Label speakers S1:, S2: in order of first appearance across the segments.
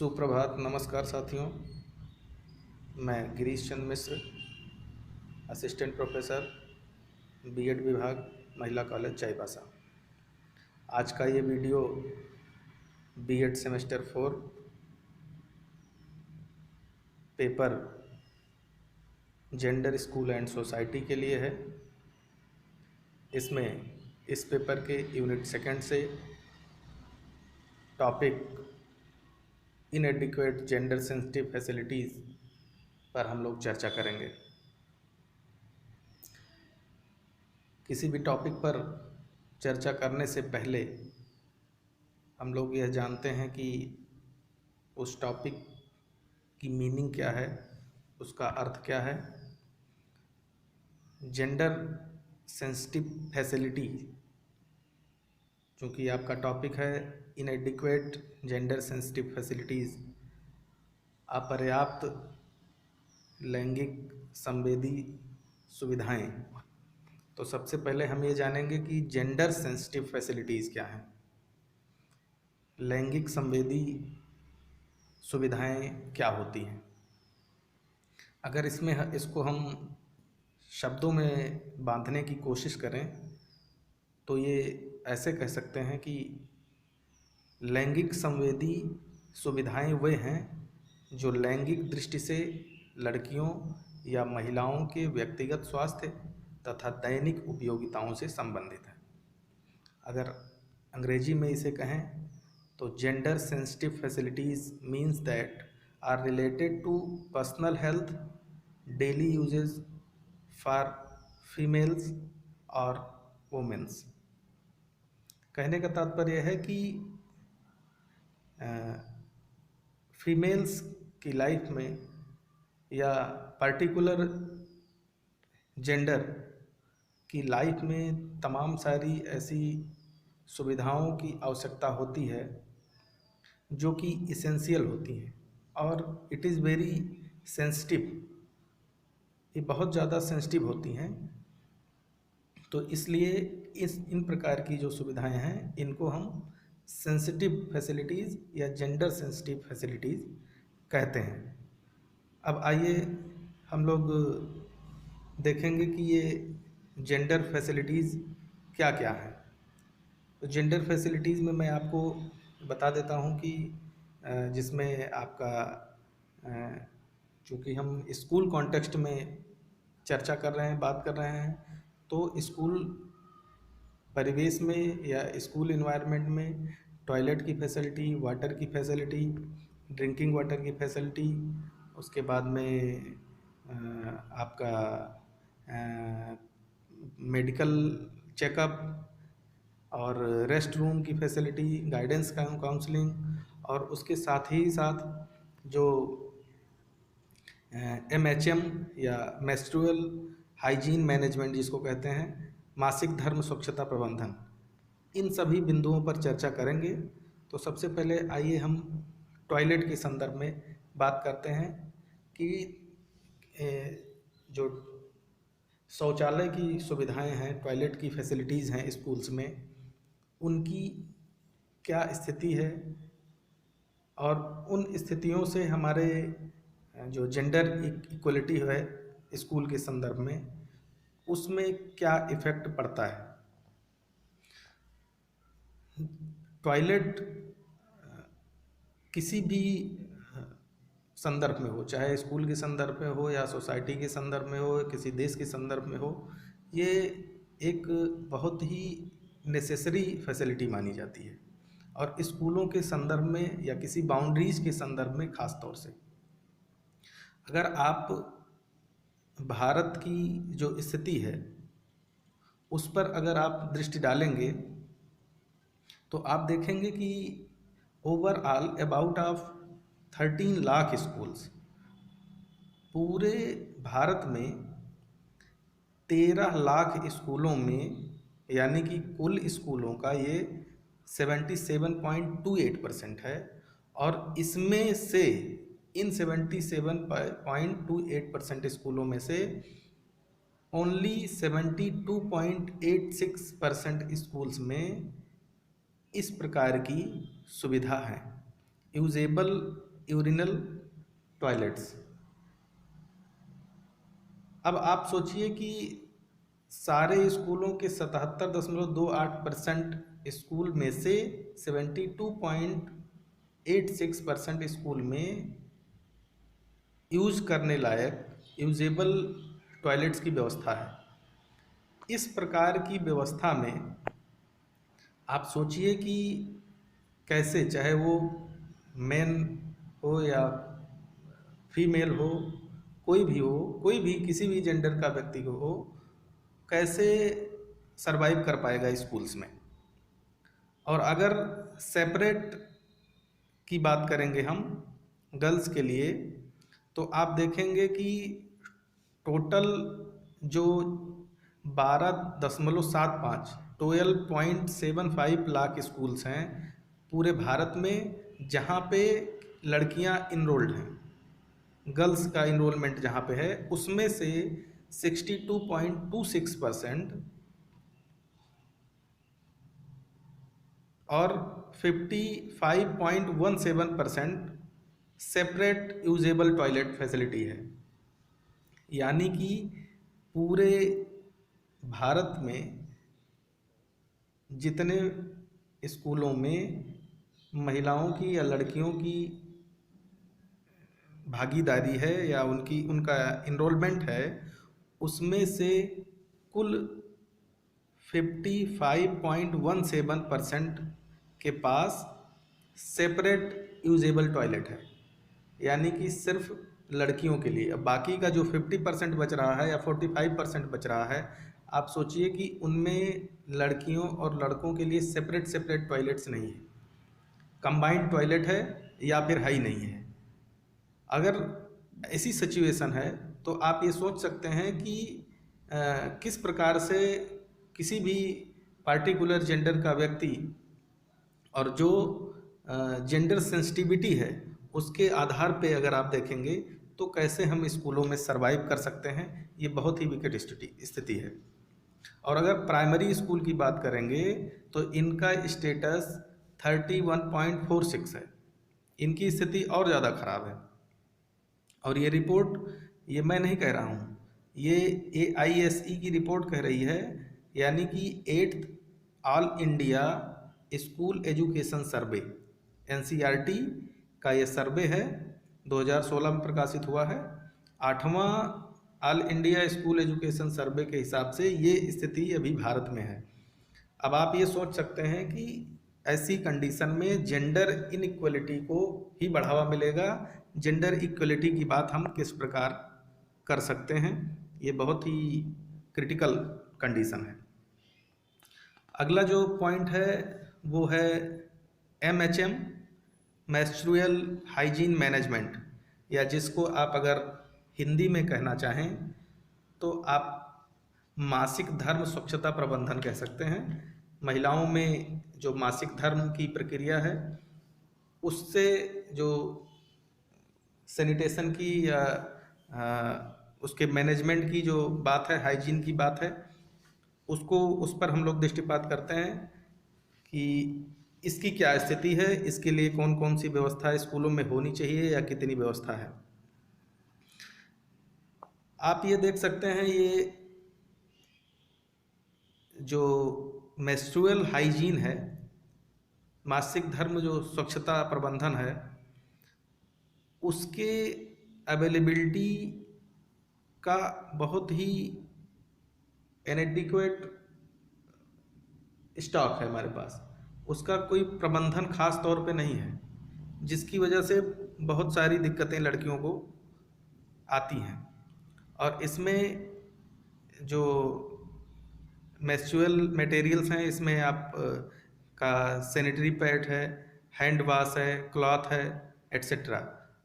S1: सुप्रभात, नमस्कार साथियों। मैं Girish Chandra Mishra, assistant professor BEd विभाग, महिला कॉलेज चाईबासा। आज का ये video BEd semester 4 paper gender, school and society के लिए है। इसमें इस पेपर के यूनिट 2 से टॉपिक इनएडिक्वेट जेंडर सेंसिटिव फैसिलिटीज़ पर हम लोग चर्चा करेंगे। किसी भी टॉपिक पर चर्चा करने से पहले हम लोग यह जानते हैं कि उस टॉपिक की मीनिंग क्या है, उसका अर्थ क्या है। जेंडर सेंसिटिव फैसिलिटी, चूँकि आपका टॉपिक है इनएडिक्वेट जेंडर सेंसिटिव फैसिलिटीज़, अपर्याप्त लैंगिक संवेदी सुविधाएं, तो सबसे पहले हम ये जानेंगे कि जेंडर सेंसिटिव फैसिलिटीज़ क्या हैं, लैंगिक संवेदी सुविधाएं क्या होती हैं। अगर इसको हम शब्दों में बांधने की कोशिश करें तो ये ऐसे कह सकते हैं कि लैंगिक संवेदी सुविधाएं वे हैं जो लैंगिक दृष्टि से लड़कियों या महिलाओं के व्यक्तिगत स्वास्थ्य तथा दैनिक उपयोगिताओं से संबंधित है। अगर अंग्रेजी में इसे कहें तो gender sensitive facilities means that are related to personal health, daily uses for females और वुमेन्स। कहने का तात्पर्य है कि फीमेल्स की लाइफ में या पर्टिकुलर जेंडर की लाइफ में तमाम सारी ऐसी सुविधाओं की आवश्यकता होती है जो कि इसेंशियल होती हैं और इट इज़ वेरी सेंसिटिव, ये बहुत ज़्यादा सेंसिटिव होती हैं। तो इसलिए इन प्रकार की जो सुविधाएं हैं इनको हम सेंसिटिव फैसिलिटीज़ या जेंडर सेंसिटिव फैसिलिटीज़ कहते हैं। अब आइए हम लोग देखेंगे कि ये जेंडर फैसिलिटीज़ क्या क्या हैं। तो जेंडर फैसिलिटीज़ में मैं आपको बता देता हूँ कि जिसमें आपका चूँकि हम स्कूल कॉन्टेक्स्ट में चर्चा कर रहे हैं, बात कर रहे हैं, तो स्कूल परिवेश में या स्कूल इन्वायरमेंट में टॉयलेट की फैसिलिटी, वाटर की फैसिलिटी, ड्रिंकिंग वाटर की फैसिलिटी, उसके बाद में आपका मेडिकल चेकअप और रेस्ट रूम की फैसिलिटी, गाइडेंस काउंसलिंग, और उसके साथ ही साथ जो MHM या मेंस्ट्रुअल हाइजीन मैनेजमेंट जिसको कहते हैं, मासिक धर्म स्वच्छता प्रबंधन, इन सभी बिंदुओं पर चर्चा करेंगे। तो सबसे पहले आइए हम टॉयलेट के संदर्भ में बात करते हैं कि जो शौचालय की सुविधाएं हैं, टॉयलेट की फैसिलिटीज़ हैं स्कूल्स में, उनकी क्या स्थिति है और उन स्थितियों से हमारे जो जेंडर इक्वलिटी है स्कूल के संदर्भ में, उसमें क्या इफ़ेक्ट पड़ता है। टॉयलेट किसी भी संदर्भ में हो, चाहे स्कूल के संदर्भ में हो या सोसाइटी के संदर्भ में हो, किसी देश के संदर्भ में हो, ये एक बहुत ही नेसेसरी फैसिलिटी मानी जाती है और स्कूलों के संदर्भ में या किसी बाउंड्रीज़ के संदर्भ में ख़ास तौर से। अगर आप भारत की जो स्थिति है उस पर अगर आप दृष्टि डालेंगे तो आप देखेंगे कि overall about of 13 lakh schools, पूरे भारत में 13 लाख स्कूलों में, यानी कि कुल स्कूलों का ये 77.28% है। और इसमें से इन 77.28% स्कूलों में से ओनली 72.86% स्कूल्स में इस प्रकार की सुविधा है। Usable urinal toilets. अब आप सोचिए कि सारे स्कूलों के 77.28% स्कूल में से 72.86% स्कूल में यूज करने लायक यूजेबल टॉयलेट्स की व्यवस्था है। इस प्रकार की व्यवस्था में आप सोचिए कि कैसे, चाहे वो मेन हो या फीमेल हो, कोई भी हो, कोई भी किसी भी जेंडर का व्यक्ति को हो, कैसे सरवाइव कर पाएगा स्कूल्स में। और अगर सेपरेट की बात करेंगे हम गर्ल्स के लिए, तो आप देखेंगे कि टोटल जो 12.75 12.75 लाख स्कूल्स हैं पूरे भारत में, जहाँ पे लड़कियाँ इनरोल्ड हैं, गर्ल्स का इनरोलमेंट जहाँ पे है, उसमें से 62.26% और 55.17% सेपरेट यूजेबल टॉयलेट फैसिलिटी है। यानी कि पूरे भारत में जितने स्कूलों में महिलाओं की या लड़कियों की भागीदारी है या उनका इनरोलमेंट है, उसमें से कुल 55.17% के पास सेपरेट यूजेबल टॉयलेट है, यानी कि सिर्फ लड़कियों के लिए। अब बाकी का जो 50% बच रहा है या 45% बच रहा है, आप सोचिए कि उनमें लड़कियों और लड़कों के लिए सेपरेट सेपरेट टॉयलेट्स नहीं है, कंबाइंड टॉयलेट है या फिर है ही नहीं है। अगर ऐसी सिचुएशन है तो आप ये सोच सकते हैं कि किस प्रकार से किसी भी पार्टिकुलर जेंडर का व्यक्ति और जो जेंडर सेंसिटिविटी है उसके आधार पे अगर आप देखेंगे तो कैसे हम स्कूलों में सरवाइव कर सकते हैं, ये बहुत ही विकट स्थिति है। और अगर प्राइमरी स्कूल की बात करेंगे तो इनका स्टेटस 31.46 है, इनकी स्थिति और ज़्यादा खराब है। और ये रिपोर्ट, ये मैं नहीं कह रहा हूँ, ये AISE की रिपोर्ट कह रही है, यानी कि 8th all India school education survey NCERT का ये सर्वे है, 2016 में प्रकाशित हुआ है। 8वां ऑल इंडिया स्कूल एजुकेशन सर्वे के हिसाब से ये स्थिति अभी भारत में है। अब आप ये सोच सकते हैं कि ऐसी कंडीशन में जेंडर इनइक्वलिटी को ही बढ़ावा मिलेगा। जेंडर इक्वलिटी की बात हम किस प्रकार कर सकते हैं, ये बहुत ही क्रिटिकल कंडीशन है। अगला जो पॉइंट है वो है MHM, मेंस्ट्रुअल हाइजीन मैनेजमेंट, या जिसको आप अगर हिंदी में कहना चाहें तो आप मासिक धर्म स्वच्छता प्रबंधन कह सकते हैं। महिलाओं में जो मासिक धर्म की प्रक्रिया है उससे जो सैनिटेशन की या उसके मैनेजमेंट की जो बात है, हाइजीन की बात है, उस पर हम लोग दृष्टिपात करते हैं कि इसकी क्या स्थिति है, इसके लिए कौन कौन सी व्यवस्था स्कूलों में होनी चाहिए या कितनी व्यवस्था है। आप ये देख सकते हैं, ये जो मेंस्ट्रुअल हाइजीन है, मासिक धर्म जो स्वच्छता प्रबंधन है, उसके अवेलेबिलिटी का बहुत ही इनएडिक्वेट स्टॉक है हमारे पास, उसका कोई प्रबंधन खास तौर पे नहीं है, जिसकी वजह से बहुत सारी दिक्कतें लड़कियों को आती हैं। और इसमें जो मेंस्ट्रुअल मटेरियल्स हैं, इसमें आप का सैनिटरी पैड है, हैंड वॉश है, क्लॉथ है, एट्सेट्रा,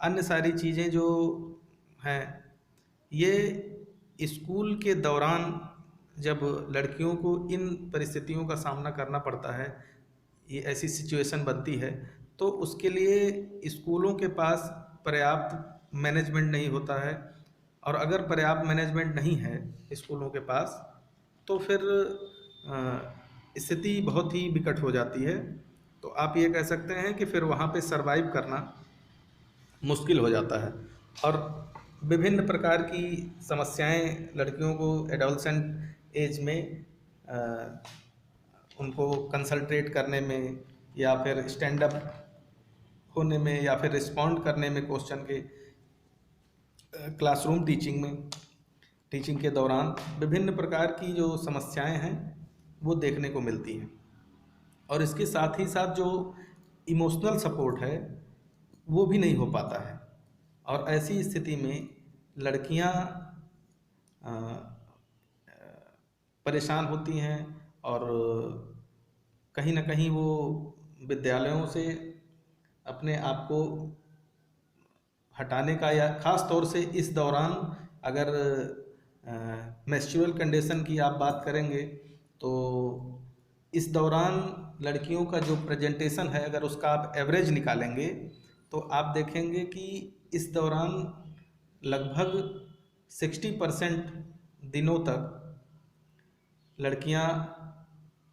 S1: अन्य सारी चीज़ें जो हैं, ये स्कूल के दौरान जब लड़कियों को इन परिस्थितियों का सामना करना पड़ता है, ये ऐसी सिचुएशन बनती है, तो उसके लिए स्कूलों के पास पर्याप्त मैनेजमेंट नहीं होता है। और अगर पर्याप्त मैनेजमेंट नहीं है स्कूलों के पास तो फिर स्थिति बहुत ही विकट हो जाती है। तो आप ये कह सकते हैं कि फिर वहाँ पे सरवाइव करना मुश्किल हो जाता है। और विभिन्न प्रकार की समस्याएं लड़कियों को एडोलसेंट एज में अ, उनको कंसंट्रेट करने में या फिर स्टैंड अप होने में या फिर रिस्पॉन्ड करने में क्वेश्चन के क्लासरूम टीचिंग के दौरान विभिन्न प्रकार की जो समस्याएं हैं वो देखने को मिलती हैं। और इसके साथ ही साथ जो इमोशनल सपोर्ट है वो भी नहीं हो पाता है। और ऐसी स्थिति में लड़कियां अ, परेशान होती हैं और कहीं ना कहीं वो विद्यालयों से अपने आप को हटाने का, या ख़ास तौर से इस दौरान अगर मेंस्ट्रुअल कंडीशन की आप बात करेंगे तो इस दौरान लड़कियों का जो प्रेजेंटेशन है अगर उसका आप एवरेज निकालेंगे तो आप देखेंगे कि इस दौरान लगभग 60% दिनों तक लड़कियां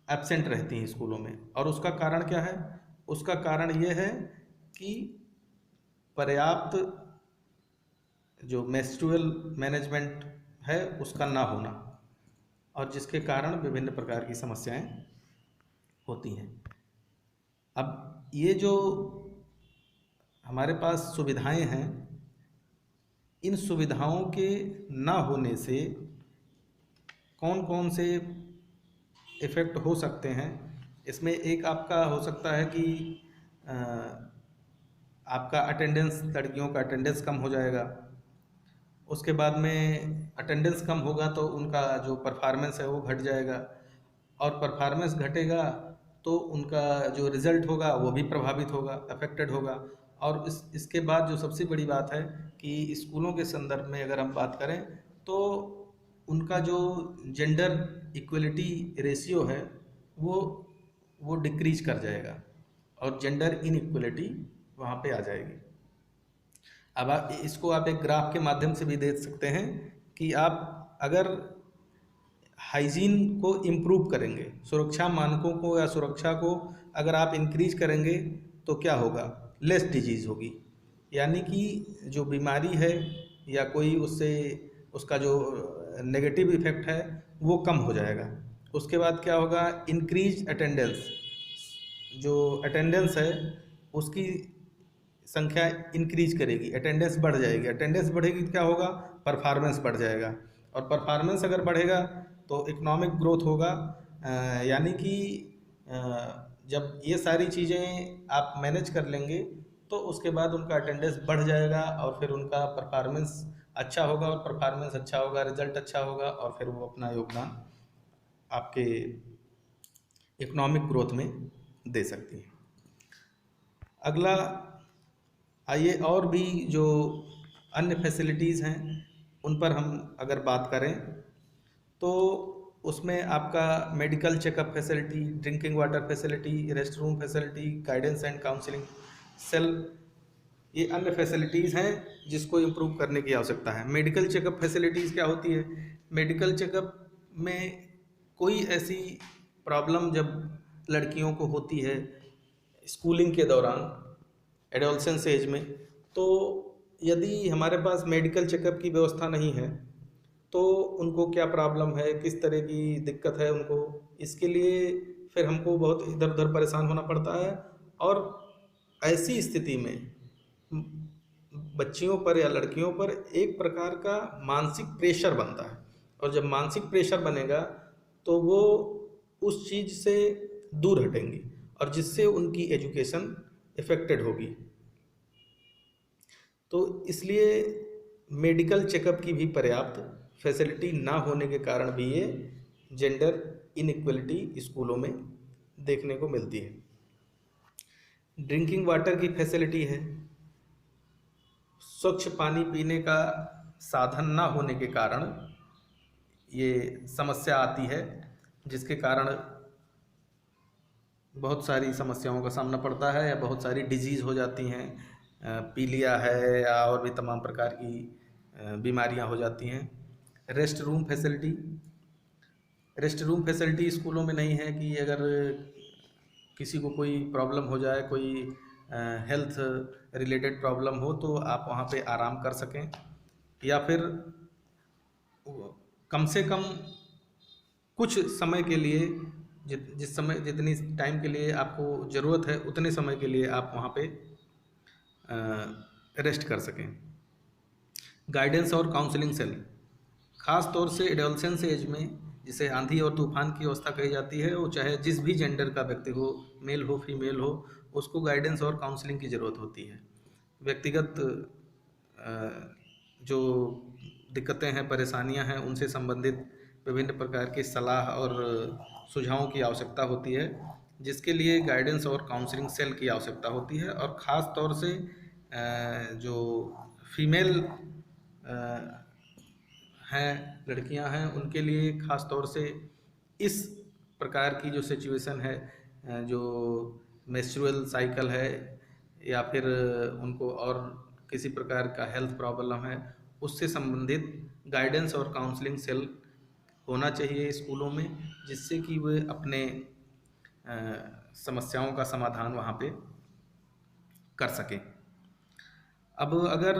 S1: एब्सेंट रहती हैं स्कूलों में। और उसका कारण क्या है? उसका कारण ये है कि पर्याप्त जो मेंस्ट्रुअल मैनेजमेंट है उसका ना होना, और जिसके कारण विभिन्न प्रकार की समस्याएं होती हैं। अब ये जो हमारे पास सुविधाएं हैं, इन सुविधाओं के ना होने से कौन कौन से इफ़ेक्ट हो सकते हैं, इसमें एक आपका हो सकता है कि अ, आपका अटेंडेंस, लड़कियों का अटेंडेंस कम हो जाएगा। उसके बाद में अटेंडेंस कम होगा तो उनका जो परफॉर्मेंस है वो घट जाएगा, और परफॉर्मेंस घटेगा तो उनका जो रिज़ल्ट होगा वो भी प्रभावित होगा, अफेक्टेड होगा। और इसके बाद जो सबसे बड़ी बात है कि स्कूलों के संदर्भ में अगर हम बात करें तो उनका जो जेंडर इक्वलिटी रेशियो है वो वो डिक्रीज कर जाएगा और जेंडर इनइक्वलिटी वहाँ पे आ जाएगी। अब इसको आप एक ग्राफ के माध्यम से भी देख सकते हैं कि आप अगर हाइजीन को इम्प्रूव करेंगे, सुरक्षा मानकों को या सुरक्षा को अगर आप इंक्रीज करेंगे तो क्या होगा? लेस डिजीज़ होगी, यानी कि जो बीमारी है या कोई उससे उसका जो नेगेटिव इफेक्ट है वो कम हो जाएगा। उसके बाद क्या होगा? इंक्रीज अटेंडेंस, जो अटेंडेंस है उसकी संख्या इंक्रीज करेगी, अटेंडेंस बढ़ जाएगी। अटेंडेंस बढ़ेगी तो क्या होगा? परफॉर्मेंस बढ़ जाएगा, और परफॉर्मेंस अगर बढ़ेगा तो इकोनॉमिक ग्रोथ होगा। यानी कि जब ये सारी चीज़ें आप मैनेज कर लेंगे तो उसके बाद उनका अटेंडेंस बढ़ जाएगा और फिर उनका परफॉर्मेंस अच्छा होगा, और परफॉर्मेंस अच्छा होगा, रिजल्ट अच्छा होगा, और फिर वो अपना योगदान आपके इकोनॉमिक ग्रोथ में दे सकती हैं। अगला, आइए और भी जो अन्य फैसिलिटीज़ हैं उन पर हम अगर बात करें तो उसमें आपका medical checkup facility, drinking water facility, rest room facility, guidance and counselling cell, ये अन्य फैसिलिटीज़ हैं जिसको इम्प्रूव करने की आवश्यकता है। मेडिकल चेकअप फैसिलिटीज़ क्या होती है? मेडिकल चेकअप में कोई ऐसी प्रॉब्लम जब लड़कियों को होती है स्कूलिंग के दौरान, एडोलसेंस एज में, तो यदि हमारे पास मेडिकल चेकअप की व्यवस्था नहीं है तो उनको क्या प्रॉब्लम है, किस तरह की दिक्कत है उनको, इसके लिए फिर हमको बहुत इधर उधर परेशान होना पड़ता है। और ऐसी स्थिति में बच्चियों पर या लड़कियों पर एक प्रकार का मानसिक प्रेशर बनता है, और जब मानसिक प्रेशर बनेगा तो वो उस चीज़ से दूर हटेंगी और जिससे उनकी एजुकेशन इफ़ेक्टेड होगी। तो इसलिए मेडिकल चेकअप की भी पर्याप्त फैसिलिटी ना होने के कारण भी ये जेंडर इनइक्वलिटी स्कूलों में देखने को मिलती है। ड्रिंकिंग वाटर की फैसिलिटी है, स्वच्छ पानी पीने का साधन ना होने के कारण ये समस्या आती है, जिसके कारण बहुत सारी समस्याओं का सामना पड़ता है या बहुत सारी डिजीज़ हो जाती हैं, पीलिया है या और भी तमाम प्रकार की बीमारियां हो जाती हैं। रेस्ट रूम फैसिलिटी स्कूलों में नहीं है कि अगर किसी को कोई प्रॉब्लम हो जाए, कोई हेल्थ रिलेटेड प्रॉब्लम हो तो आप वहाँ पे आराम कर सकें, या फिर कम से कम कुछ समय के लिए जिस समय जितनी टाइम के लिए आपको ज़रूरत है उतने समय के लिए आप वहाँ पे रेस्ट कर सकें। गाइडेंस और काउंसलिंग सेल, खास तौर से एडोलसेंस एज में, जिसे आंधी और तूफान की अवस्था कही जाती है, वो चाहे जिस भी जेंडर का व्यक्ति हो, मेल हो फीमेल हो, उसको गाइडेंस और काउंसलिंग की ज़रूरत होती है। व्यक्तिगत जो दिक्कतें हैं, परेशानियां हैं, उनसे संबंधित विभिन्न प्रकार की सलाह और सुझावों की आवश्यकता होती है, जिसके लिए गाइडेंस और काउंसलिंग सेल की आवश्यकता होती है। और ख़ास तौर से जो फीमेल हैं, लड़कियां हैं, उनके लिए ख़ास तौर से इस प्रकार की जो सिचुएशन है, जो मेंस्ट्रुअल साइकिल है, या फिर उनको और किसी प्रकार का हेल्थ प्रॉब्लम है, उससे संबंधित गाइडेंस और काउंसलिंग सेल होना चाहिए स्कूलों में, जिससे कि वे अपने समस्याओं का समाधान वहाँ पे कर सकें। अब अगर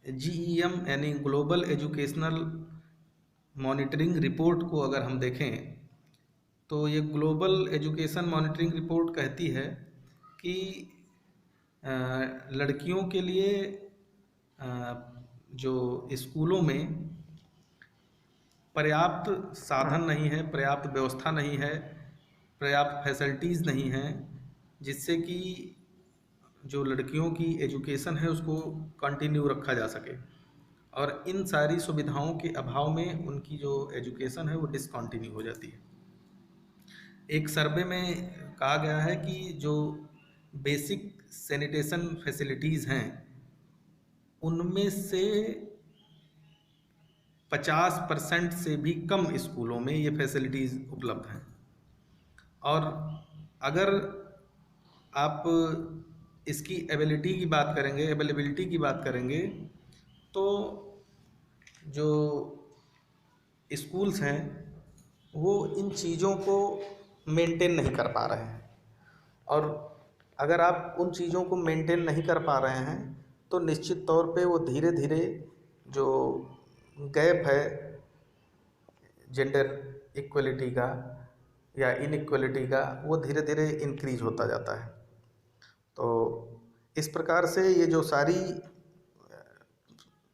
S1: GEM यानी ग्लोबल एजुकेशनल मॉनिटरिंग रिपोर्ट को अगर हम देखें, तो ये ग्लोबल एजुकेशन मॉनिटरिंग रिपोर्ट कहती है कि लड़कियों के लिए जो स्कूलों में पर्याप्त साधन नहीं है, पर्याप्त व्यवस्था नहीं है, पर्याप्त फैसिलिटीज़ नहीं हैं, जिससे कि जो लड़कियों की एजुकेशन है उसको कंटिन्यू रखा जा सके। और इन सारी सुविधाओं के अभाव में उनकी जो एजुकेशन है वो डिसकंटिन्यू हो जाती है। एक सर्वे में कहा गया है कि जो बेसिक सैनिटेशन फैसिलिटीज़ हैं, उनमें से 50% से भी कम स्कूलों में ये फैसिलिटीज़ उपलब्ध हैं। और अगर आप इसकी अवेलेबिलिटी की बात करेंगे, तो जो स्कूल्स हैं वो इन चीज़ों को मेंटेन नहीं कर पा रहे हैं। और अगर आप उन चीज़ों को मेंटेन नहीं कर पा रहे हैं तो निश्चित तौर पे वो धीरे धीरे जो गैप है जेंडर इक्वलिटी का या इनइक्वलिटी का, वो धीरे धीरे इंक्रीज होता जाता है। तो इस प्रकार से ये जो सारी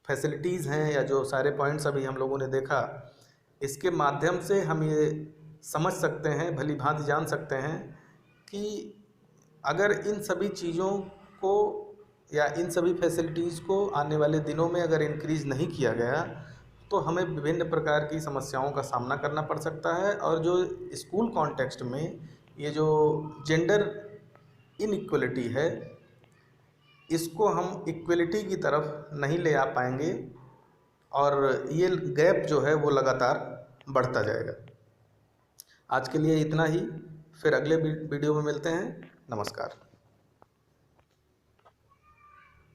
S1: फैसिलिटीज़ हैं या जो सारे पॉइंट्स अभी हम लोगों ने देखा, इसके माध्यम से हम ये समझ सकते हैं, भली भांति जान सकते हैं कि अगर इन सभी चीज़ों को या इन सभी फैसिलिटीज़ को आने वाले दिनों में अगर इंक्रीज़ नहीं किया गया तो हमें विभिन्न प्रकार की समस्याओं का सामना करना पड़ सकता है। और जो स्कूल कॉन्टेक्स्ट में ये जो जेंडर इनइक्वलिटी है, इसको हम इक्वलिटी की तरफ नहीं ले आ पाएंगे और ये गैप जो है वो लगातार बढ़ता जाएगा। आज के लिए इतना ही, फिर अगले वीडियो में मिलते हैं। नमस्कार।